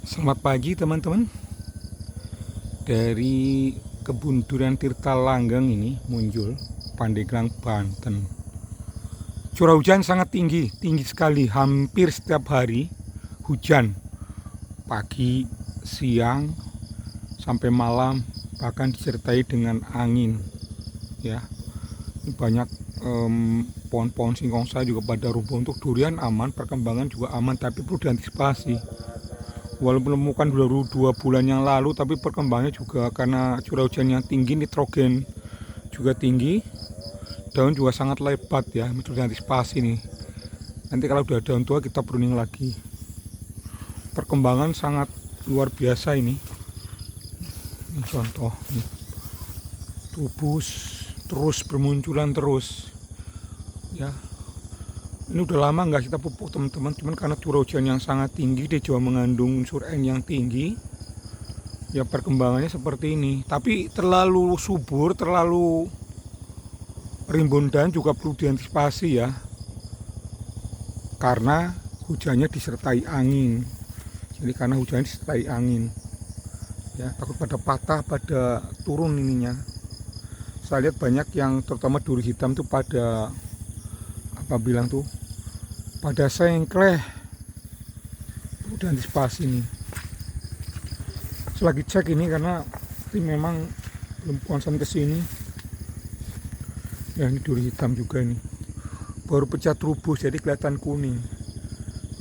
Selamat pagi teman-teman. Dari kebun durian Tirta Langgeng ini muncul Pandeglang, Banten. Curah hujan sangat tinggi, tinggi sekali. Hampir setiap hari hujan. Pagi, siang, sampai malam, bahkan disertai dengan angin. Ya, ini banyak pohon-pohon singkong saya juga pada rubuh. Untuk durian aman, perkembangan juga aman, tapi perlu diantisipasi. Walaupun menemukan baru 2 bulan yang lalu, tapi perkembangannya juga karena curah hujan yang tinggi, nitrogen juga tinggi, daun juga sangat lebat ya, itu diantisipasi nih. Nanti kalau udah daun tua kita pruning lagi. Perkembangan sangat luar biasa ini. Ini contoh nih. Tubus terus bermunculan terus ya. Ini udah lama nggak kita pupuk teman-teman, cuman karena curah hujan yang sangat tinggi, dia juga mengandung unsur N yang tinggi, ya perkembangannya seperti ini. Tapi terlalu subur, terlalu rimbun daun juga perlu diantisipasi ya, karena hujannya disertai angin. Jadi karena hujannya disertai angin, ya takut pada patah, pada turun ininya. Saya lihat banyak yang terutama duri hitam tuh pada apa bilang tuh, pada sengkleh. Udah antisipasi nih. Selagi cek ini karena ini memang belum konsen ke sini. Ya ini duri hitam juga ini. Baru pecah trubus jadi kelihatan kuning.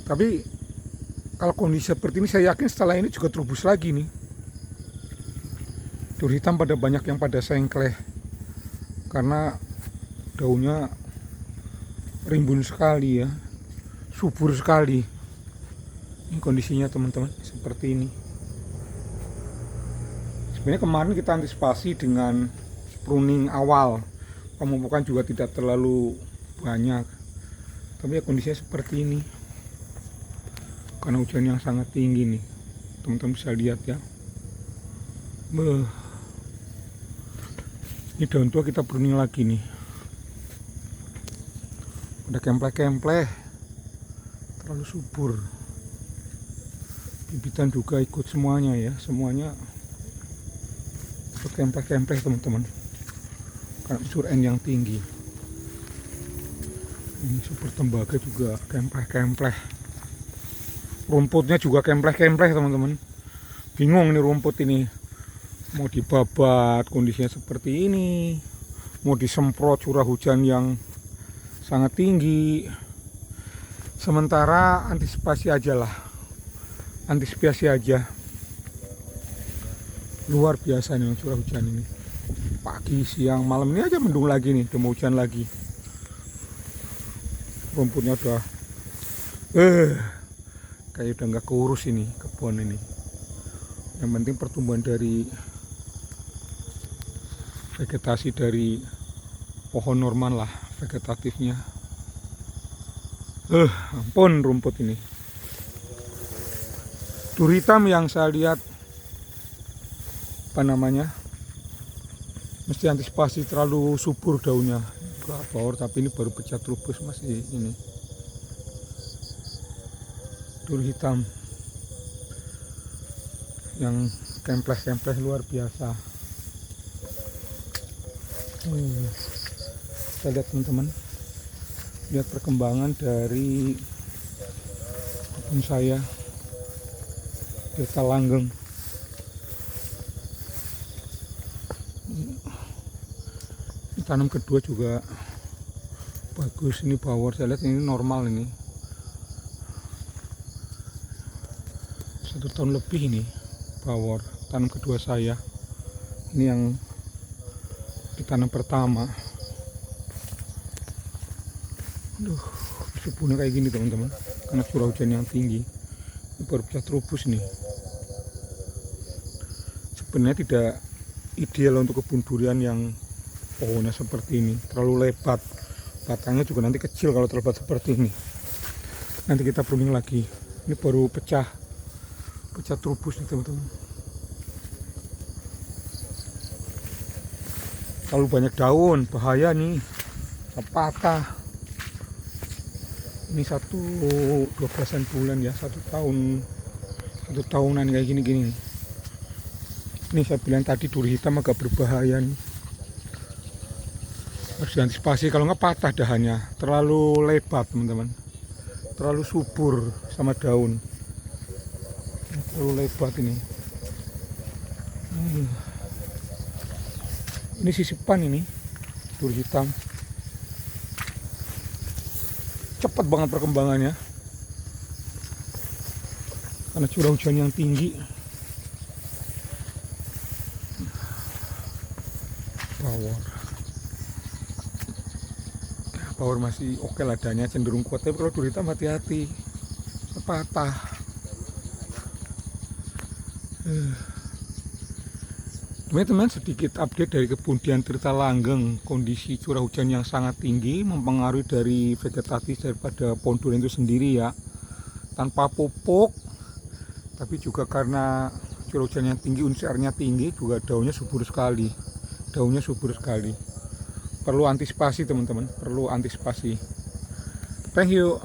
Tapi kalau kondisi seperti ini saya yakin setelah ini juga trubus lagi nih. Duri hitam pada banyak yang pada sengkleh. Karena daunnya rimbun sekali ya, subur sekali. Ini kondisinya teman-teman seperti ini. Sebenarnya kemarin kita antisipasi dengan pruning awal, pemupukan juga tidak terlalu banyak, tapi ya kondisinya seperti ini karena hujan yang sangat tinggi nih, teman-teman bisa lihat ya. Ini daun tua kita pruning lagi nih. Udah kempleh-kempleh, terlalu subur. Bibitan juga ikut semuanya ya, semuanya ikut kempleh-kempleh teman-teman, karena unsur N yang tinggi. Ini super tembaga juga kempleh-kempleh. Rumputnya juga kempleh-kempleh teman-teman. Bingung nih rumput ini, mau dibabat kondisinya seperti ini, mau disemprot curah hujan yang sangat tinggi. Sementara antisipasi aja lah, antisipasi aja. Luar biasa nih curah hujan ini. Pagi, siang, malam ini aja mendung lagi nih, udah mau hujan lagi. Rumputnya udah kayak udah nggak keurus ini kebun ini. Yang penting pertumbuhan dari vegetasi dari pohon normal lah, vegetatifnya. Ampun rumput ini. Duri hitam yang saya lihat apa namanya, mesti antisipasi terlalu subur daunnya. Power, tapi ini baru pecah trubus masih ini. Duri hitam yang kempleh-kempleh luar biasa. Kita lihat teman-teman, lihat perkembangan dari kebun saya Tirta Langgeng. Ini tanam kedua juga bagus, ini power. Saya lihat ini normal, ini 1 tahun lebih ini power. Tanam kedua saya ini, yang ditanam pertama. Subuhnya kayak gini teman-teman, karena curah hujan yang tinggi. Ini baru pecah trubus nih. Sebenarnya tidak ideal untuk kebun durian yang pohonnya seperti ini, terlalu lebat. Batangnya juga nanti kecil kalau terlalu lebat seperti ini. Nanti kita pruning lagi. Ini baru pecah trubus nih teman-teman. Terlalu banyak daun, bahaya nih, patah. Ini 12 bulan ya, 1 tahun 1 tahunan kayak gini-gini. Ini saya bilang tadi duri hitam agak berbahaya nih. Harus diantisipasi, kalau nggak patah dahannya. Terlalu lebat teman-teman, terlalu subur sama daun, terlalu lebat ini. Ini sisipan ini duri hitam, cepat banget perkembangannya karena curah hujan yang tinggi. Power masih oke lah, adanya cenderung kuat, tapi kalau duri hitam hati-hati, patah. Teman-teman, sedikit update dari kebun Dian Tirta Langgeng. Kondisi curah hujan yang sangat tinggi mempengaruhi dari vegetatif daripada pohon durian itu sendiri ya. Tanpa pupuk, tapi juga karena curah hujan yang tinggi, unsur airnya tinggi, juga daunnya subur sekali. Perlu antisipasi teman-teman, perlu antisipasi. Thank you.